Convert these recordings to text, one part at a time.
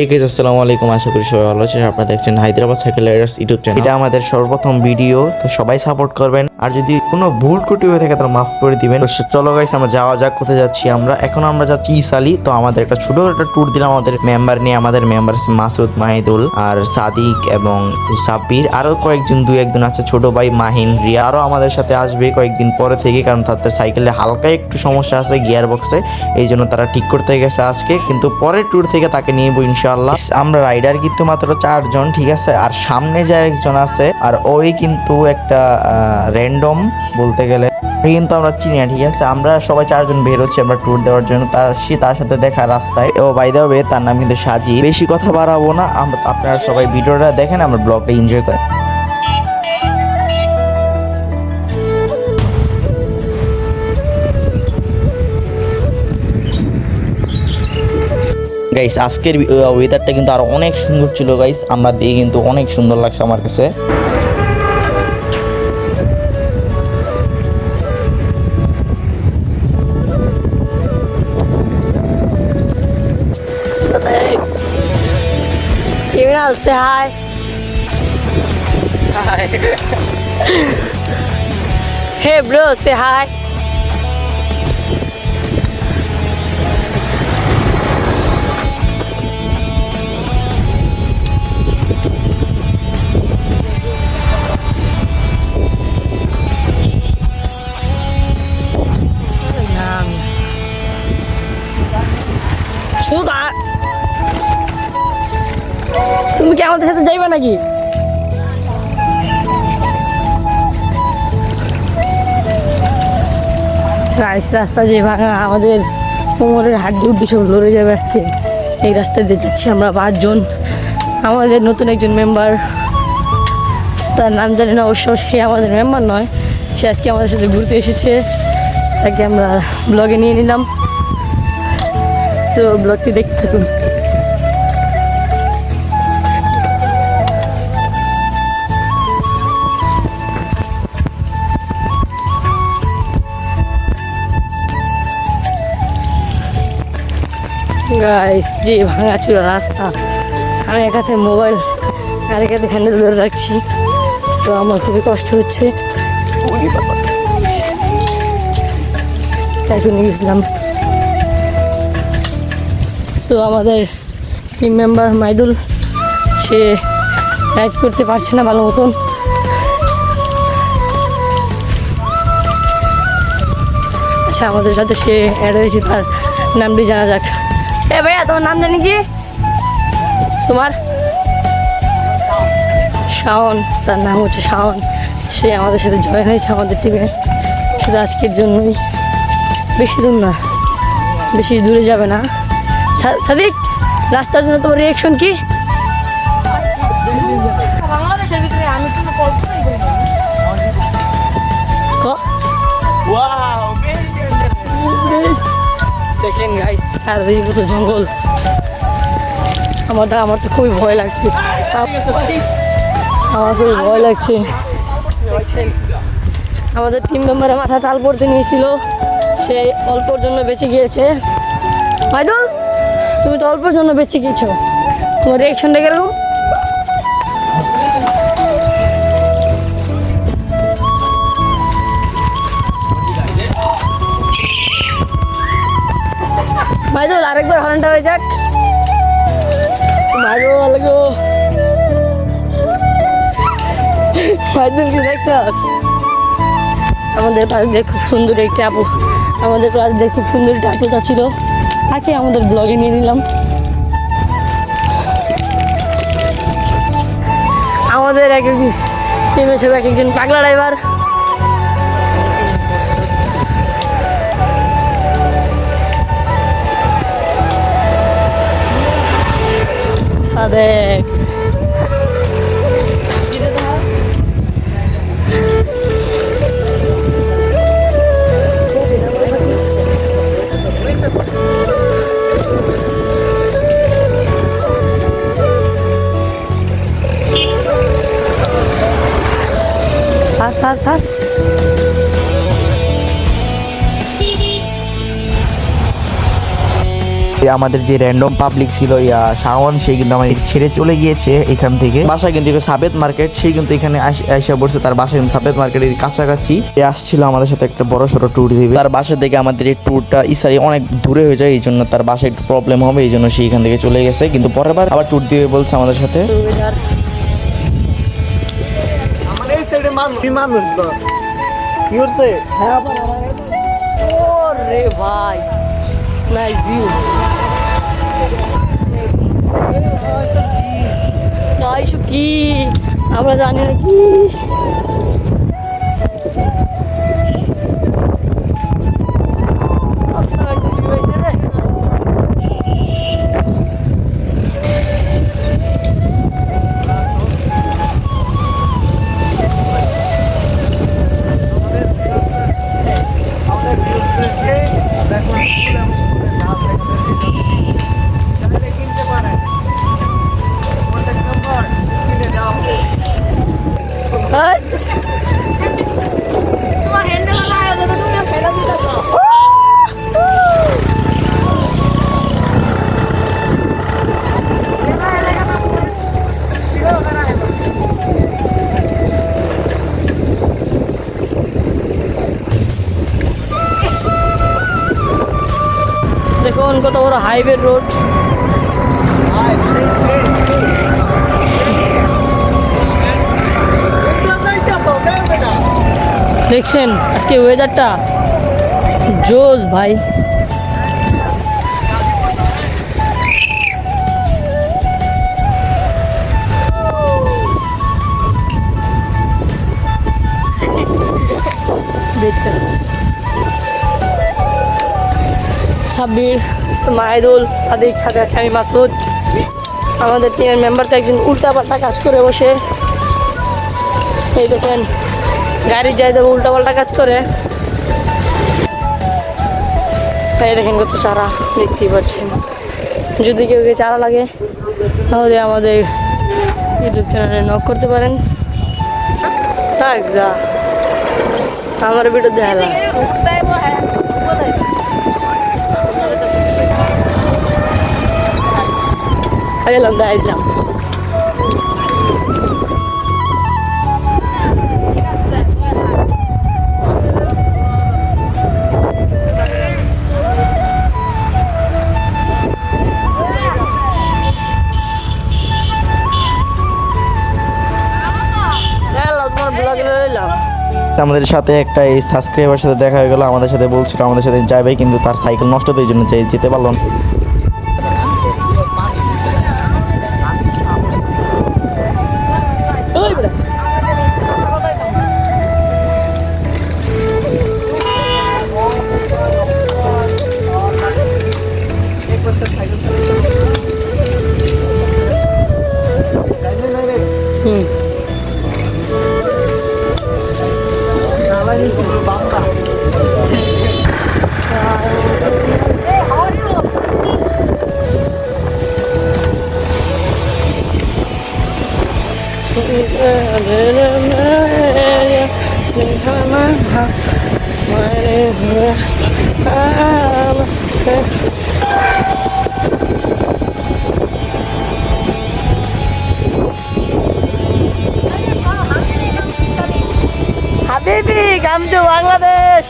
আসসালামু আলাইকুম, আশা করি সবাই ভালো আছেন। আপনারা দেখছেন Hyderabad cycle Riders YouTube channel. এটা আমাদের সর্বপ্রথম ভিডিও, তো সবাই সাপোর্ট করবেন। আর যদি কোনো ভুল ত্রুটি হয়ে থাকে তাহলে মাফ করে দিবেন। তো চলো গাইস, আমরা যাওয়া যাক। কোথায় যাচ্ছি আমরা? এখন আমরা যাচ্ছি ইসালি। তো আমাদের একটা ছোট একটা ট্যুর দিলাম আমাদের মেম্বার নিয়ে। আমাদের মেম্বার আছে মাসুদ, মাহিদুল আর সাদিক এবং সাব্বির। আরো কয়েকজন দুই একজন আছে, ছোট ভাই মাহিন, রিয়া আরো আমাদের সাথে আসবে কয়েকদিন পরে থেকে, কারণ তাদের সাইকেলে হালকা একটু সমস্যা আছে গিয়ার বক্সে, এই জন্য তারা ঠিক করতে গেছে আজকে। কিন্তু পরের ট্যুর থেকে তাকে নিয়ে ইনশাআল্লাহ। আমরা রাইডার কিন্তু মাত্র 4 জন, ঠিক আছে। আর সামনে যে একজন আছে, আর ওই কিন্তু একটা র্যান্ডম বলতে গেলে, কিন্তু আমরা চিনি না, ঠিক আছে। আমরা সবাই 4 জন বের হচ্ছি আমরা ট্যুর দেওয়ার জন্য। তার সাথে দেখা রাস্তায়। ও বাই দ্য ওয়ে, তার নাম কিন্তু সাজি। বেশি কথা বাড়াবো না, আপনারা সবাই ভিডিওটা দেখেন, আমার ব্লগটা এনজয় করেন। গাইস, আজকের ওয়েদারটা কিন্তু আরো অনেক সুন্দর ছিল গাইস। আমরা দিয়ে কিন্তু অনেক সুন্দর লাগছে আমার কাছে। Criminal, say hi. Hi. Hey bro, say hi. তুমি কি আমাদের সাথে যাইবা নাকি? রাস্তা যে ভাঙা, আমাদের কোমরের হাড্ডি উড্ডি সব লড়ে যাবে আজকে। এই রাস্তায় দিয়ে যাচ্ছি আমরা 5 জন। আমাদের নতুন একজন মেম্বার, তার নাম জানি না, অবশ্য সে আমাদের মেম্বার নয়, সে আজকে আমাদের সাথে ঘুরতে এসেছে। তাকে আমরা ব্লগে নিয়ে নিলাম। সো ব্লগটি দেখতে থাকুন। গাইস, যে ভাঙাচুরা রাস্তা, আমি এক হাতে মোবাইল আর এক হাতে হ্যান্ডেল ধরে রাখছি, তো আমার খুবই কষ্ট হচ্ছে। এখন গেছিলাম। সো আমাদের টিম মেম্বার মাইদুল, সে রাইড করতে পারছে না ভালো মতন। আচ্ছা, আমাদের সাথে সে অ্যাড হয়েছে, তার নামটি জানা যাক। এ ভাইয়া, তোমার নাম জানি কি? তোমার? শাওন, তার নাম হচ্ছে শাওন। সে আমাদের সাথে জয়েন হয়েছে আমাদের টিমে, শুধু আজকের জন্যই। বেশি দূর না, বেশি দূরে যাবে না। সাদিক, রাস্তার জন্য তোমার রিয়াকশন কি? দেখেন গাইস, চারদিকে কত জঙ্গল। আমার তো খুবই ভয় লাগছে, আমার খুবই ভয় লাগছে। আমাদের টিম মেম্বারের মাথা তাল পড়তে নিয়েছিল, সে অল্পর জন্য বেঁচে গিয়েছে। মাইদুল, তুমি তো অল্পর জন্য বেঁচে গিয়েছো, তোমার রিয়াকশনটা কিরকম? মাইদুল, আরেকবার হর্নটা হয়ে যাক। মাইদুল, কি দেখছস? আমাদের পাশ দিয়ে খুব সুন্দর একটা আপু, আমাদের পাশ দিয়ে খুব সুন্দর একটা আপু ছিল, তাকে আমাদের ব্লগে নিয়ে নিলাম। আমাদের এক একজন টিমের সব এক একজন পাগলা ড্রাইভার। সাদেক, স্যার আমাদের যে র্যান্ডম পাবলিক ছিল শাওন, সে কিন্তু আমাদের ছেড়ে চলে গিয়েছে এখান থেকে। বাসা কিন্তু সাবেত মার্কেট, সে কিন্তু এখানে আইসা পড়ছে। তার বাসা কিন্তু সাবেত মার্কেটের কাছাকাছি। এ আসছিল আমাদের সাথে একটা বড় সড়ো ট্যুর দিবে। তার বাসা থেকে আমাদের এই ট্যুরটা ইসারি অনেক দূরে হয়ে যায়, এই জন্য তার বাসায় একটু প্রবলেম হবে, এই জন্য সে এখান থেকে চলে গেছে। কিন্তু পরের বার আবার ট্যুর দিবে বলছে আমাদের সাথে। ওরে ভাই, নাইস ভিউ। নাইস কি আমরা জানি না কি। দেখুন কত বড় হাইওয়ে রোড। দেখছেন আজকে ওয়েদারটা জোস ভাই। সাব্বির, মাহিদুল, সাদিক, সাথে আছে আমি মাসুদ। আমাদের টিমের মেম্বার তো একজন উল্টাপাল্টা কাজ করে বসে। এই দেখেন গাড়ি যাই দেবো উল্টাপাল্টা কাজ করে। এই দেখেন কত চারা দেখতেই পাচ্ছেন। যদি কেউ চারা লাগে তাহলে আমাদের ইউটিউব চ্যানেলে নক করতে পারেন। থাক যা আমার ভিডিও দেখা যায়। গেলাম দেখাই দিলাম। আমাদের সাথে একটা এই সাবস্ক্রাইবার সাথে দেখা হয়ে গেল, আমাদের সাথে বলছিল আমাদের সাথে যাবে, কিন্তু তার সাইকেল নষ্ট তো এই জন্য যেতে পারলো না। Habibi, come to Bangladesh.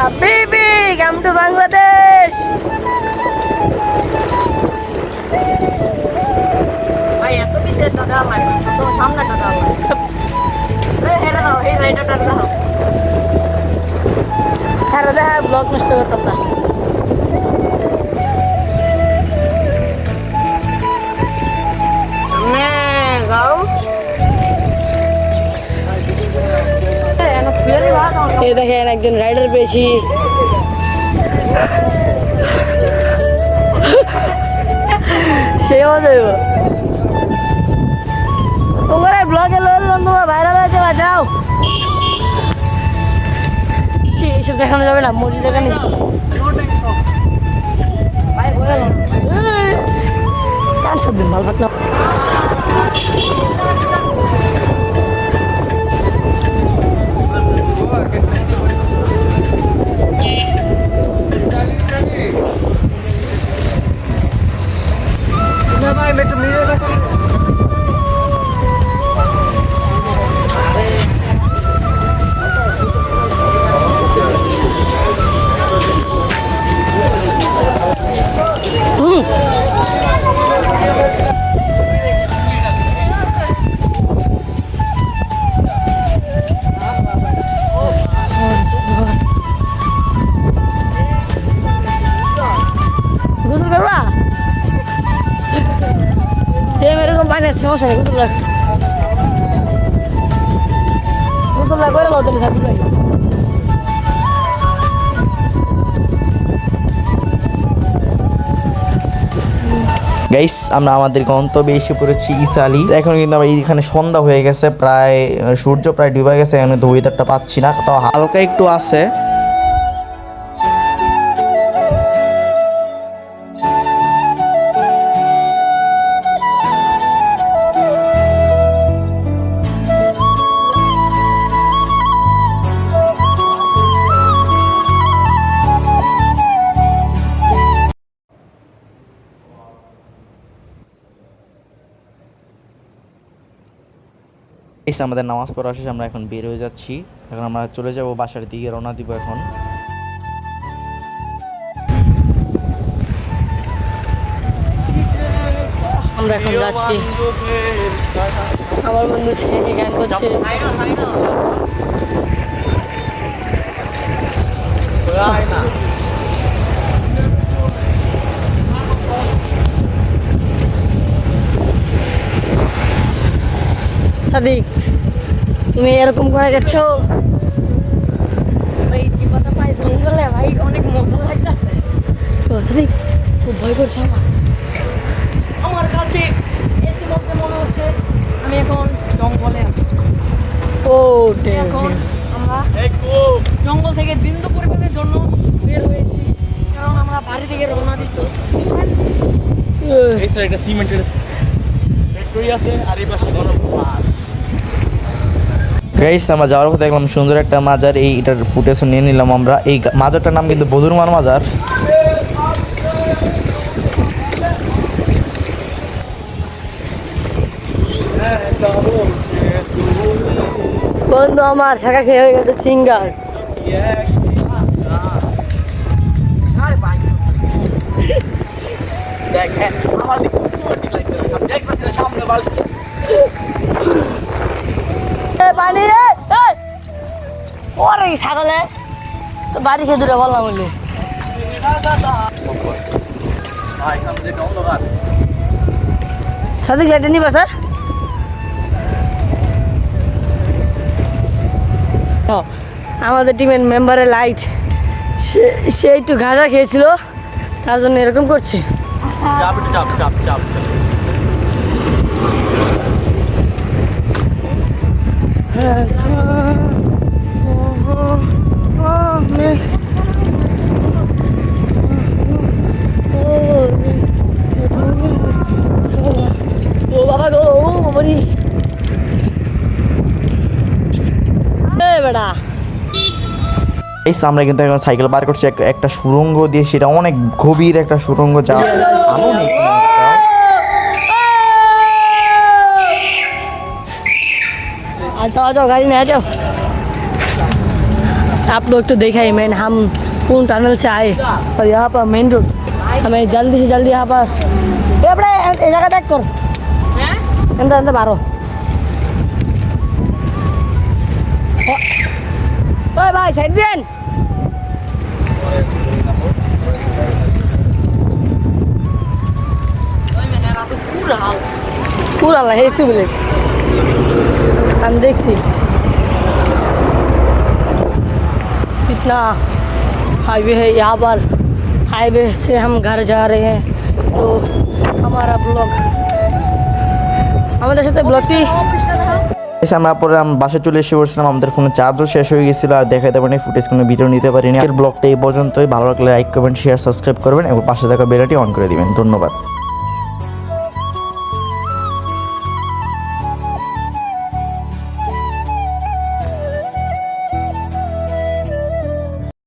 Habibi, come to Bangladesh. ভাই এত বিশেষ টাকা আমার তো সামনে টাকা আমার এই হেরা দাও এই রাইডারটা দাও হেরা দাও ব্লগ নষ্ট করতাম না সামনে গাও এই দেখেন একজন রাইডার পেয়েছি সেও দেব তোমরা ব্লগে তোমরা ভাইরাল হয়েছে যাও এইসব দেখানো যাবে না মসজিদ দেখানি চান সব দিন ভালো না আছে সমস্যা নেই মুসল্লা করে লো তাহলে থাকবে ভাই গাইস আমরা আমাদের গন্তব্যে এসে পড়েছি ইসালি। এখন কিন্তু আমরা এইখানে সন্ধ্যা হয়ে গেছে, প্রায় সূর্য প্রায় ডুবে গেছে, এখন তো ওয়েদারটা পাচ্ছি না, তাও হালকা একটু আছে। আমাদের নামাজ পড়া শেষে আমরা এখন বের হয়ে যাচ্ছি। এখন আমরা চলে যাব বাসার দিকে, রওনা দিব এখন। আমরা এখন যাচ্ছি, আমার বন্ধু ছেলে গান করছে। সাদিক তুমি এরকম করে গেছো ভাই কি কথা পাইছো বলে ভাই অনেক মজা লাগতেছে। তো সাদিক খুব ভয় করছে আমার কাছে ইতিমধ্যে মনে হচ্ছে আমি এখন জঙ্গলে আছি। ও এখন আমরা জঙ্গল থেকে বিন্দু পরিবহনের জন্য বের হয়েছি, কারণ আমরা বাড়ি থেকে রওনা দিত। এই সাইডে একটা সিমেন্টের ফ্যাক্টরি আছে আর এই পাশে গণপাস। গাইস আমরা যাওয়ার পথে দেখলাম সুন্দর একটা মাজার, এইটার ফুটেজ নিয়ে নিলাম আমরা। এই মাজারটার নাম কিন্তু বদরুমান মাজার। বন্ধু আমার শাখা খেয়ে হয়ে গেছে সিঙ্গার। পানি রে ওরে ছাগলে তো বাড়ি খেয়ে দূরে বললাম বললে সাদিক লাইটে নিবা স্যার। আমাদের টিমের মেম্বারের লাইট সে একটু গাঁজা খেয়েছিল, তার জন্য এরকম করছে। ও বাবা গো, ও বাবারি বেড়া। আমরা কিন্তু এখন সাইকেল পার করছি একটা সুড়ঙ্গ দিয়ে, সেটা অনেক গভীর একটা সুড়ঙ্গ, যা আলো নেই। आ जाओ गाड़ी में आ जाओ। आप लोग तो देखा ही मैंने, हम पूर्ण टनल से आए और यहाँ पर मेन रोड हमें जल्दी से जल्दी यहाँ पर ये अपने ये जगह देख कर अंदर अंदर मारो। ओए भाई साइड देन पूरा ला एक सौ मिले हम देखी कितना हाईवे है यहाँ पर। हाईवे से हम घर जा रहे हैं, तो हमारा ब्लॉग हमारे साथ ब्लॉगटी আমরা পরে বাসায় চলে এসে পড়ছিলাম, আমাদের ফোনে চার্জও শেষ হয়ে গেছিল আর দেখাতে পারিনি, ফুটেজ কোনো ভিডিও নিতে পারিনি। ব্লগটা এই পর্যন্তই। ভালো লাগলে লাইক কমেন্ট শেয়ার সাবস্ক্রাইব করবেন এবং পাশে থাকা বেলটি অন করে দিবেন। ধন্যবাদ।